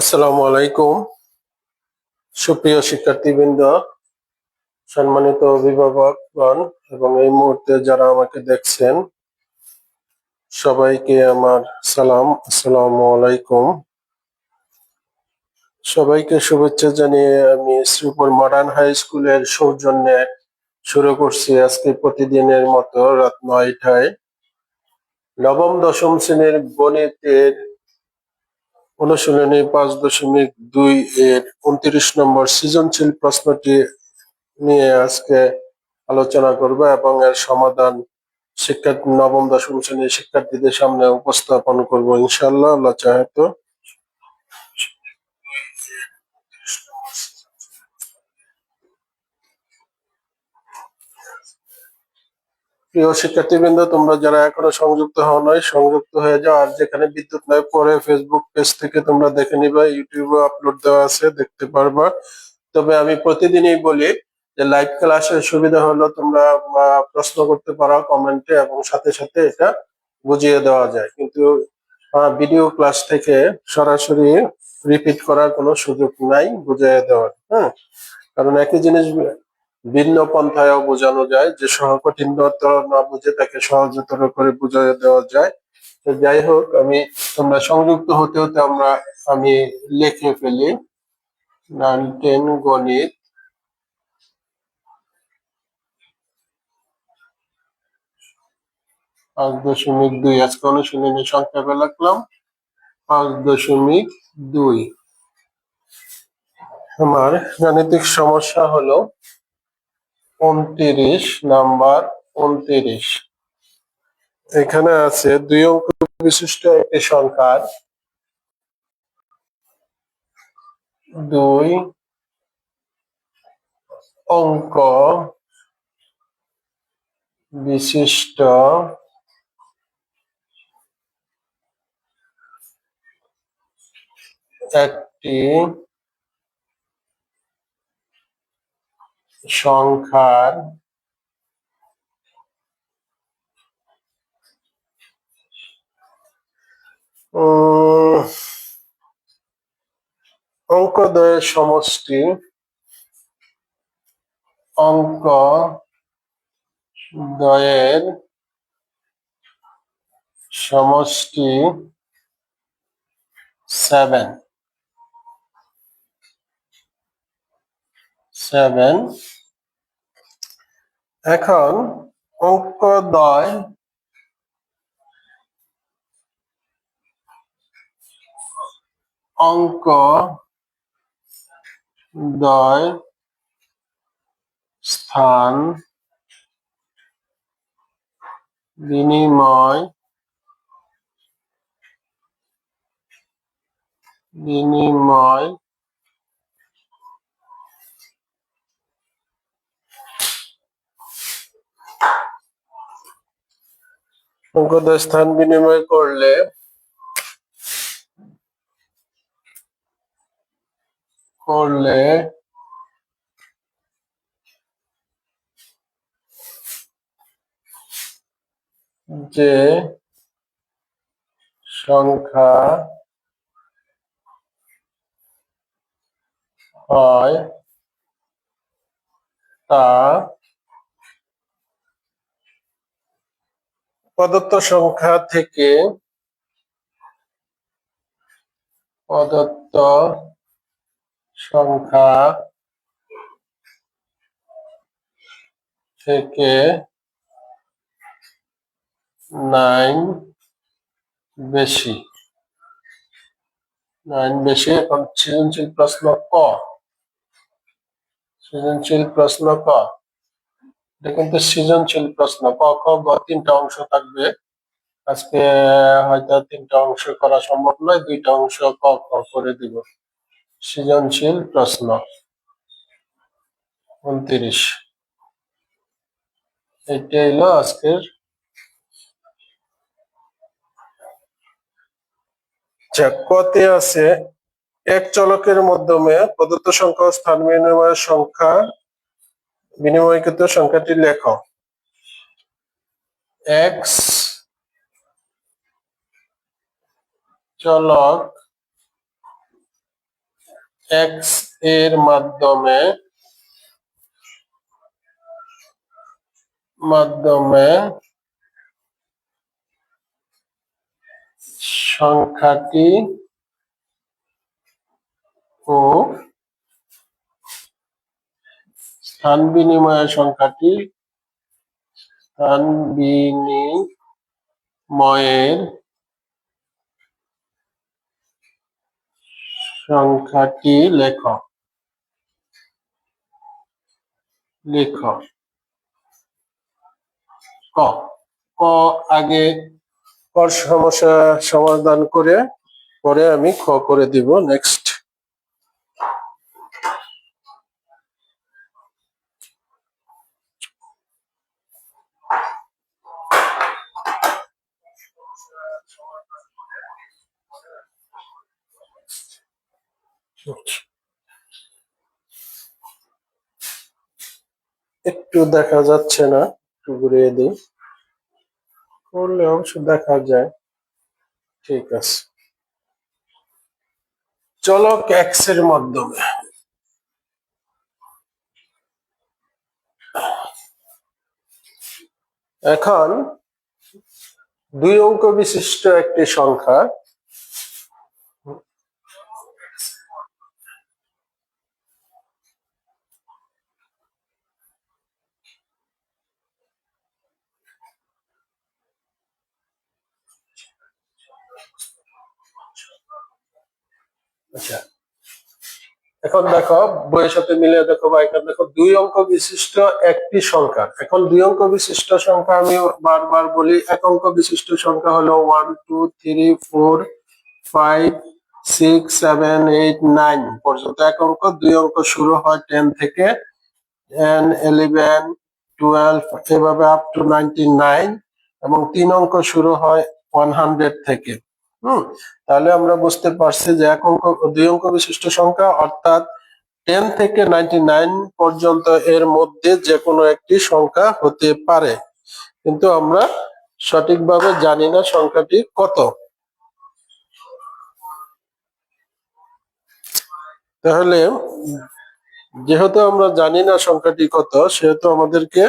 আসসালামু আলাইকুম। সুপ্রিয় শিক্ষার্থীবৃন্দ, সম্মানিত অভিভাবকগণ এবং এই মুহূর্তে যারা আমাকে দেখছেন, সবাইকে আমার সালাম। আসসালামু আলাইকুম। সবাইকে শুভেচ্ছা জানিয়ে আমি শ্রীপুর মডার্ন হাই স্কুলের সৌজন্যে শুরু করছি আজকে প্রতিদিনের মতো রাত ৯টায় নবম দশম শ্রেণীর গণিতের অনুশীলনী ৫.২ এর ২৯ নম্বর সৃজনশীল প্রশ্নটি নিয়ে আজকে আলোচনা করব এবং এর সমাধান নবম দশম শ্রেণীর শিক্ষার্থীদের সামনে উপস্থাপন করব ইনশাআল্লাহ, আল্লাহ চাহে তো। প্রিয় শিক্ষার্থীবৃন্দ, তোমরা যারা এখনো সংযুক্ত হও নাই, সংযুক্ত হয়ে যাও। আর যেখানে বিদ্যুৎ নাই, পরে ফেসবুক পেজ থেকে তোমরা দেখে নিবা, ইউটিউবে আপলোড দেওয়া আছে, দেখতে পারবা। তবে আমি প্রতিদিনই বলি যে লাইভ ক্লাসের সুবিধা হলো তোমরা প্রশ্ন করতে পারো কমেন্টে এবং সাথে সাথে এটা বুঝিয়ে দেওয়া যায়, কিন্তু ভিডিও ক্লাস থেকে সরাসরি রিপিট করার কোনো সুযোগ নাই বুঝিয়ে দেওয়ার। হ্যাঁ, কারণ একই জিনিস ভিন্ন পন্থায়ও বোঝানো যায়, যে সহকঠিনতর না বুঝে তাকে সহজতর করে বুঝিয়ে দেওয়া যায়। তো যাই হোক, তোমরা সংযুক্ত হতে হতে আমি লিখে ফেলি 9-10 গণিত 5.2। আজকে অনুশীলনী সংক্ষেপে লিখলাম 5.2। আমার গাণিতিক সমস্যা হলো 29 নাম্বার। 29 এখানে আছে 2 অঙ্ক বিশিষ্ট একটি সংখ্যার 2 অঙ্ক বিশিষ্ট একটি সংখ্যার অঙ্কদ্বয়ের সমষ্টি, অঙ্ক দ্বয়ের সমষ্টি 7। এখন অঙ্কদ্বয় স্থান বিনিময় অঙ্কদ্বয় স্থান বিনিময় করলে যে সংখ্যা হয় তা প্রদত্ত সংখ্যা থেকে নাইন বেশি। এখন সৃজনশীল প্রশ্ন ক। এটা কিন্তু সৃজনশীল প্রশ্ন। ক, খ, গ 3টা অংশ থাকবে। আজকে হয়তো 3টা অংশ করা সম্ভব নয়, 2টা অংশ ক খ করে দিব। সৃজনশীল প্রশ্ন 29, এটা হলো আজকের। কতে আছে এক চলকের মাধ্যমে প্রদত্ত সংখ্যা ও স্থান বিনিময়কৃত সংখ্যাটি লেখো। এক্স চলক এক্স এর মাধ্যমে সংখ্যাটি ও স্থান বিনিময়ের সংখ্যাটি লেখ। ক ক আগে কর সমস্যা সমাধান করে পরে আমি খ করে দিব। নেক্সট, একটু দেখা যাচ্ছে না, একটু ঘুরিয়ে দিই, করলে অবশ্য দেখা যায়। ঠিক আছে, চলক এক্স এর মাধ্যমে এখন 2 অঙ্ক বিশিষ্ট একটি সংখ্যা আচ্ছা, এখন দেখো বইয়ের সাথে মিলিয়ে দেখো বা এখানে দেখো 2 অঙ্ক বিশিষ্ট একটি সংখ্যা। এখন 2 অঙ্ক বিশিষ্ট সংখ্যা আমি বারবার বলি, এক অঙ্ক বিশিষ্ট সংখ্যা হলো 1 2 3 4 5 6 7 8 9 পর্যন্ত এক অঙ্ক। 2 অঙ্ক শুরু হয় 10 থেকে, 10 11 12 এভাবে আপ টু 99, এবং 3 অঙ্ক শুরু হয় 100 থেকে। তাহলে আমরা বুঝতে পারছি যে এক অঙ্ক 2 অঙ্ক বিশিষ্ট সংখ্যা অর্থাৎ 10 থেকে 99 পর্যন্ত এর মধ্যে যে কোনো একটি সংখ্যা হতে পারে, কিন্তু আমরা সঠিকভাবে জানি না সংখ্যাটি কত। তাহলে যেহেতু আমরা জানি না সংখ্যাটি কত, সেহেতু আমাদেরকে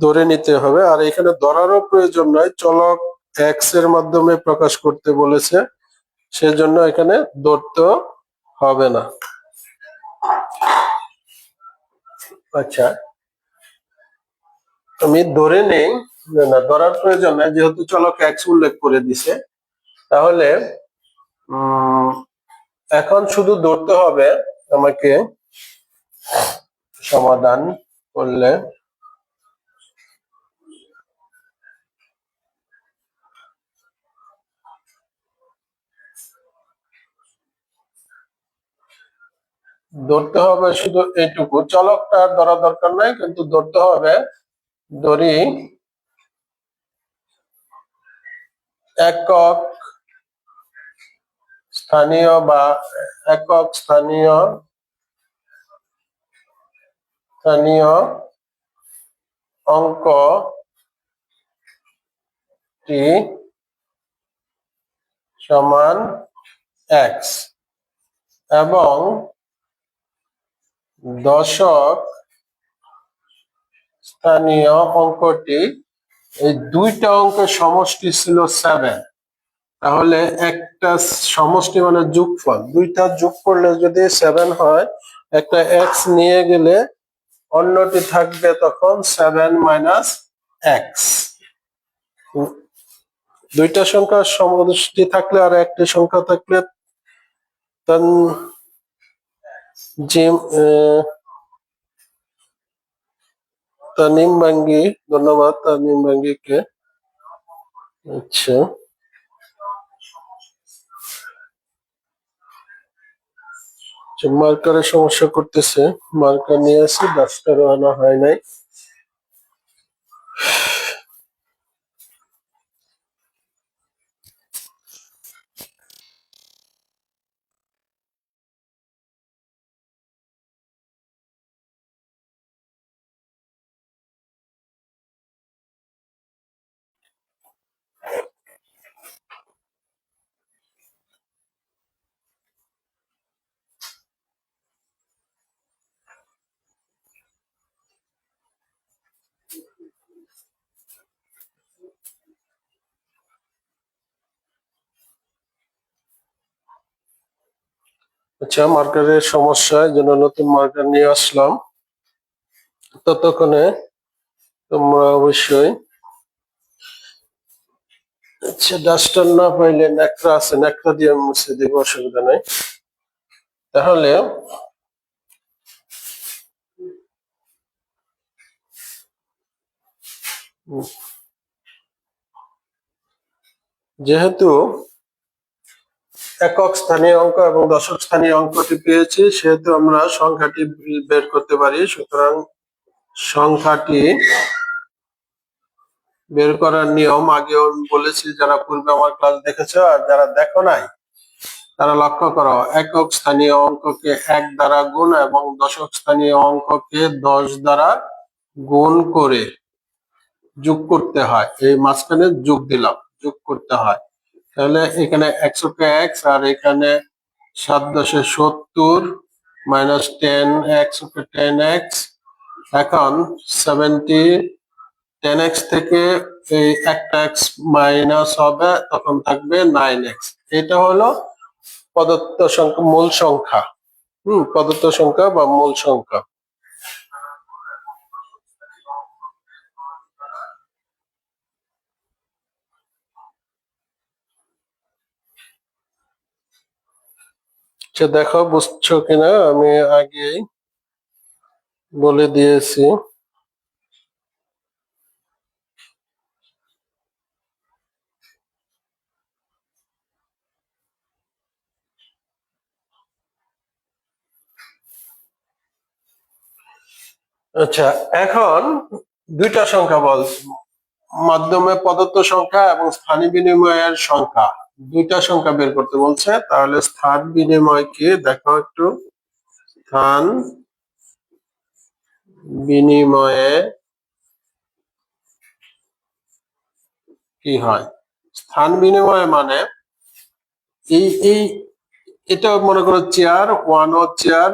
ধরে নিতে হবে। আর এখানে ধরারও প্রয়োজন নয়, চলক এক্স এর মাধ্যমে প্রকাশ করতে বলেছে, সেজন্য এখানে ধরতে হবে না। আচ্ছা, আমি ধরে নেই, না ধরার প্রয়োজন নাই, যেহেতু চলক এক্স উল্লেখ করে দিছে। তাহলে এখন শুধু ধরতে হবে আমাকে, সমাধান করলে ধরতে হবে শুধু এইটুকু, চলকটা ধরা দরকার নাই, কিন্তু ধরতে হবে ধরি একক স্থানীয় বা একক স্থানীয় অঙ্কটি সমান এক্স এবং দশক স্থানীয় অঙ্কটি, এই দুইটা অঙ্কের সমষ্টি ছিল 7। তাহলে একটা সমষ্টি মানে যোগফল, দুইটা যোগ করলে যদি 7 হয়, একটা এক্স নিয়ে গেলে অন্যটি থাকবে তখন 7 মাইনাস এক্স। দুইটা সংখ্যার সমষ্টি থাকলে আর একটি সংখ্যা থাকলে তানিম বাঙ্গি, ধন্যবাদ তানিম বাঙ্গিকে। আচ্ছা, মার্কারের সমস্যা করতেছে, মার্কার নিয়ে আসি, ডাস্টারও আনা হয় নাই। আচ্ছা, মার্কারের সমস্যা, এই জন্য নতুন মার্কার নিয়ে আসলাম। ততক্ষণে তোমরা অবশ্যই, আচ্ছা ডাস্টার না পাইলে ন্যাকড়া আছে, ন্যাকড়া দিয়ে মুছে দিব, অসুবিধা নাই। তাহলে যেহেতু একক স্থানীয় অঙ্ক এবং দশক স্থানীয় অঙ্কটি পেয়েছি, সেহেতু আমরা সংখ্যাটি বের করতে পারি। সুতরাং সংখ্যাটি বের করার নিয়ম আগেও বলেছি, যারা পূর্বে আমার ক্লাস দেখেছো, আর যারা দেখো নাই তারা লক্ষ্য করো। একক স্থানীয় অঙ্ককে 1 দ্বারা গুণ এবং দশক স্থানীয় অঙ্ককে 10 দ্বারা গুণ করে যোগ করতে হয়। এই মাঝখানে যোগ দিলাম, যোগ করতে হয়। তাহলে এখানে 100 x আর এখানে 7×10 মাইনাস 10x 10x। এখন 10x থেকে এই একটা x মাইনাস হবে, তখন থাকবে 9x। এটা হলো প্রদত্ত সংখ্যা, মূল সংখ্যা। প্রদত্ত সংখ্যা বা মূল সংখ্যা। সে দেখো বুঝছো কিনা, আমি আগেই বলে দিয়েছি। আচ্ছা, এখন দুইটা সংখ্যা বলছি, মাধ্যমে প্রদত্ত সংখ্যা এবং স্থানীয় বিনিময়ের সংখ্যা, দুইটা সংখ্যা বের করতে বলছে। তাহলে স্থান বিনিময়কে দেখো একটু, স্থান বিনিময়ে কি হয়? স্থান বিনিময় মানে এই এই এটা মনে করো চেয়ার, 1 ও চেয়ার,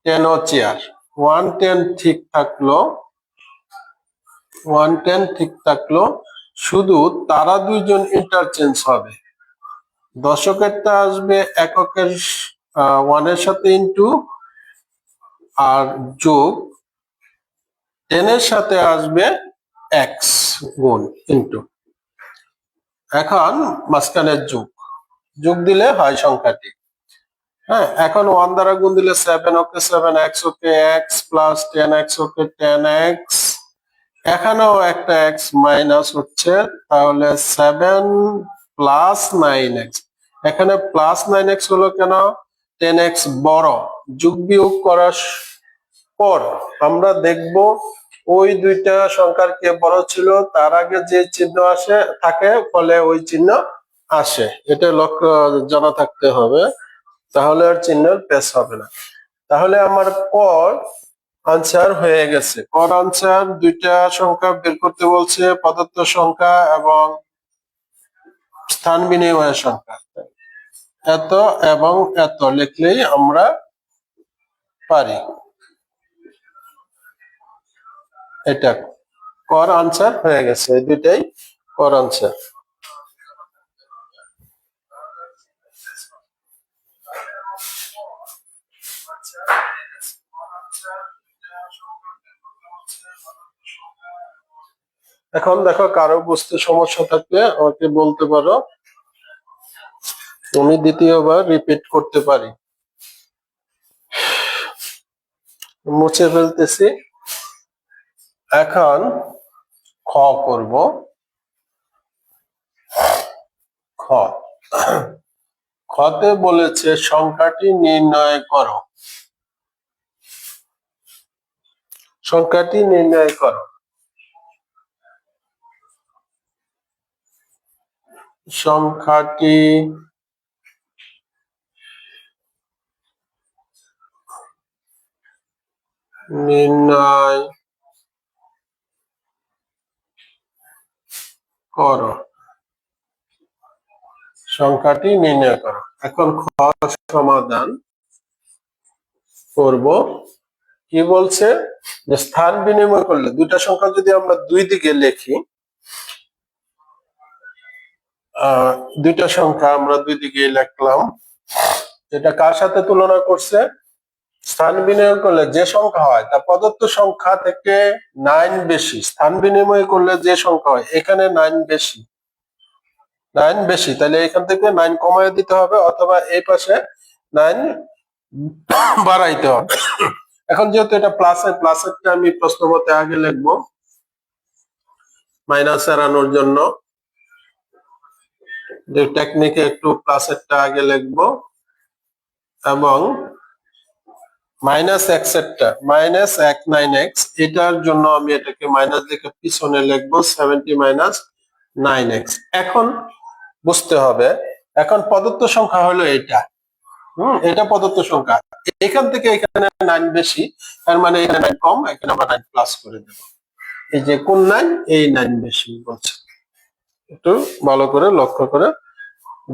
10 ও চেয়ার। 110 ঠিক থাকলো, 110 ঠিক থাকলো, শুধু তারা দুইজন ইন্টারচেঞ্জ হবে। দশকেরটা আসবে এককের 1 এর সাথে ইন্টু আর যোগ, 10 এর সাথে আসবে x গুণ ইন্টু। এখন মাঝখানের যোগ, যোগ দিলে হয় সংখ্যাটি। হ্যাঁ, এখন 1 দ্বারা গুণ দিলে 7 ওকে 7, x ওকে x প্লাস 10x ওকে 10x। এখানেও একটা x মাইনাস হচ্ছে, তাহলে 7 প্লাস 9x। এখানে প্লাস 9x হলো কেন? 10x বড়। যোগ বিয়োগ করার পর আমরা দেখব ওই দুইটা সংখ্যার কে বড় ছিল, তার আগে যে চিহ্ন আসে থাকে, ফলে ওই চিহ্ন আসে। এটা লক্ষ্য জানা থাকতে হবে, তাহলে আর চিহ্নের পেশ হবে না। তাহলে আমার কর আনসার হয়ে গেছে। কর আনসার, দুইটা সংখ্যা বের করতে বলছে, প্রদত্ত সংখ্যা এবং স্থান বিনিময়ের সংখ্যা। এত এবং এত লিখলেই আমরা পারি। এটা কর আনসার হয়ে গেছে, এই দুইটাই কর আনসার। এখন দেখো, কারো বুঝতে সমস্যা থাকলে আমাকে বলতে পারো, তুমি দ্বিতীয়বার রিপিট করতে পারি। মুছে ফেলতেছি। এখন খ করব। খ, খতে বলেছে সংখ্যাটি নির্ণয় করো। সংখ্যাটি নির্ণয় করো। সংখ্যাটি নির্ণয় করো। সংখ্যাটি নির্ণয় করো। এখন খ সমাধান করব। কি বলছে? যে স্থান বিনিময় করলে দুইটা সংখ্যা যদি আমরা দুই দিকে লিখি, দুইটা সংখ্যা আমরা দুই দিকে লিখলাম, যেটা কার সাথে তুলনা করছে, স্থান বিনিময় করলে যে সংখ্যা হয় তা প্রদত্ত সংখ্যা থেকে 9 বেশি, স্থান বিনিময় করলে যে সংখ্যা হয় এখানে 9 বেশি, 9 বেশি, তাহলে এখান থেকে 9 কমায় দিতে হবে অথবা এই পাশে 9 বাড়াইতে হবে। এখন যেহেতু এটা প্লাসেরটা আমি প্রশ্নপত্রে আগে লিখবো মাইনাস এড়ানোর জন্য, যে টেকনিকে একটু প্লাসেরটা আগে লিখবো এবং মাইনাস এক্সেরটা মাইনাস 9x এটার জন্য আমি এটাকে মাইনাস দিকে পিছনে লিখবো 70 মাইনাস 9x। এখন বুঝতে হবে, এখন প্রদত্ত সংখ্যা হলো এটা, এটা প্রদত্ত সংখ্যা, এখান থেকে এখানে 9 বেশি, তার মানে এখানে 9 কম, এখানে আমরা 9 প্লাস করে দেব। এই যে কোন 9, এই 9 বেশি বলছে, একটু ভালো করে লক্ষ্য করে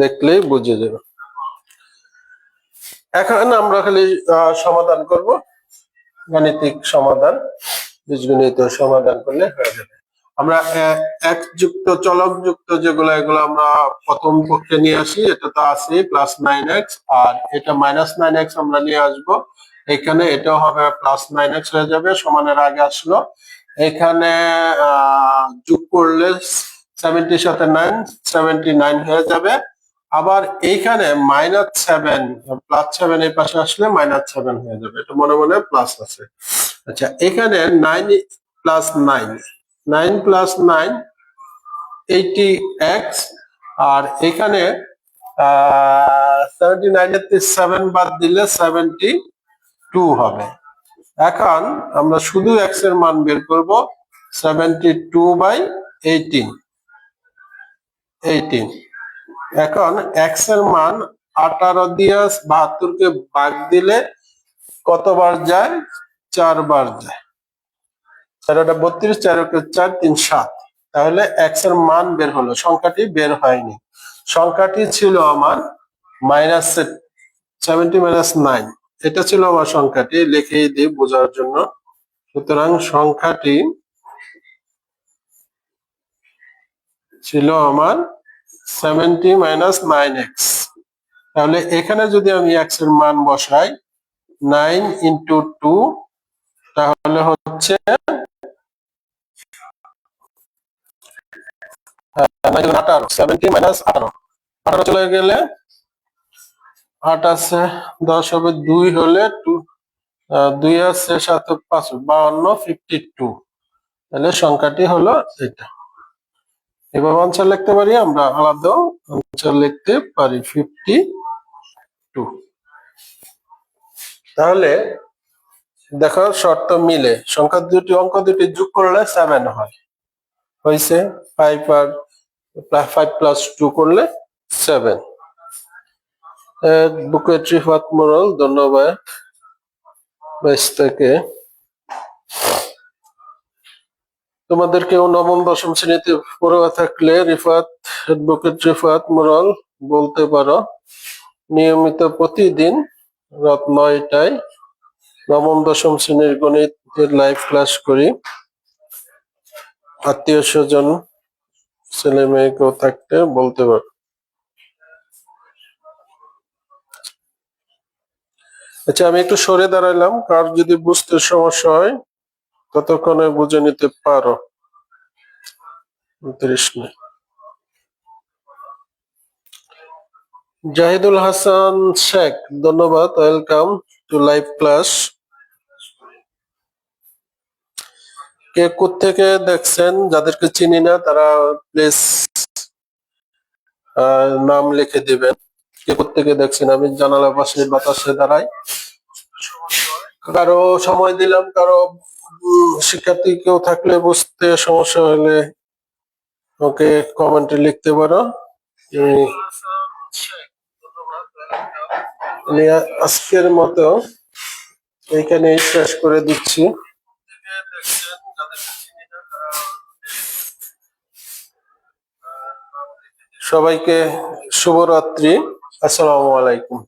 দেখলেই বুঝে যাবে। এখন আমরা খালি সমাধান করব, গাণিতিক সমাধান, বীজগণিত সমাধান করলে হয়ে যাবে। আমরা এক যুক্ত চলক যুক্ত যেগুলো এগুলো আমরা প্রথম পক্ষে নিয়ে আসি, এটা তো আছে প্লাস 9x, আর এটা মাইনাস 9x আমরা নিয়ে আসব, এখানে এটাও হবে প্লাস 9x হয়ে যাবে, সমানের আগে আসলো, এখানে যোগ করলে 70 সাথে 9 79 হয়ে যাবে, আবার এইখানে -7 +7 এই পাশে আসলে -7 হয়ে যাবে, এটা মনে মনে প্লাস আছে। আচ্ছা, এখানে 9 + 9 9 + 9 80x, আর এখানে 79 এর থেকে 7 বাদ দিলে 72 হবে। এখন আমরা শুধু x এর মান বের করব, 72/18 18। এখন x এর মান 18 দিয়ে 72 কে ভাগ দিলে কতবার যায়, 4 বার যায়, 4 × 32, 4 × 4 3 7, তাহলে x এর মান বের হলো, সংখ্যাটি বের হয়নি, সংখ্যাটি ছিল আমার -70 - 9, এটা ছিল আমার সংখ্যাটি, লিখেই দিই বোঝার জন্য। সুতরাং সংখ্যাটি ছিল আমার 70 - 9x। তাহলে এখানে যদি আমি x এর মান বসাই 9 × 2, তাহলে হচ্ছে 18, 70 - 18, 18 চলে গেলে 8 আছে 10 হবে, 2 হলে 2 আছে 7 5 52 52, তাহলে সংখ্যাটি হলো এটা। এভাবে আনসার লিখতে পারি, আমরা আলাদাও আনসার লিখতে পারি 52। তাহলে দেখো শর্ত মিলে, সংখ্যা দুটি অঙ্ক দুটি যোগ করলে 7 হয়, হয়েছে 5 আর 5 + 2 করলে 7। বুকেট রিফাত মোড়ল, ধন্যবাদ থেকে। তোমাদের কেউ নবম দশম শ্রেণীতে পড়ে থাকলে রিফাত, অ্যাডভোকেট রিফাত মোড়ল বলতে পারো। নিয়মিত প্রতিদিন রাত 9টায় নবম দশম শ্রেণীর গণিতের লাইভ ক্লাস করি, আত্মীয় স্বজন ছেলে মেয়ে কেউ থাকতে বলতে পারো। আচ্ছা, আমি একটু সরে দাঁড়াইলাম, কার যদি বুঝতে সমস্যা হয় ততক্ষণে বুঝে নিতে পারো। 29 মিনিট। জাহিদুল হাসান শেখ, ধন্যবাদ, ওয়েলকাম টু লাইভ ক্লাস। কে কোত্থেকে দেখছেন, যাদেরকে চিনি না তারা প্লিজ নাম লিখে দিবেন, কে কোত্থেকে দেখছেন। আমি জানালা পাশে বাতাসে দাঁড়াই, কারো সময় দিলাম, কারো শিক্ষার্থী কেউ থাকলে বুঝতে সমস্যা হলে ওকে কমেন্টে লিখতে পারো। আমি আজকের মতো এইখানে শেষ করে দিচ্ছি। সবাইকে শুভরাত্রি, আসসালামু আলাইকুম।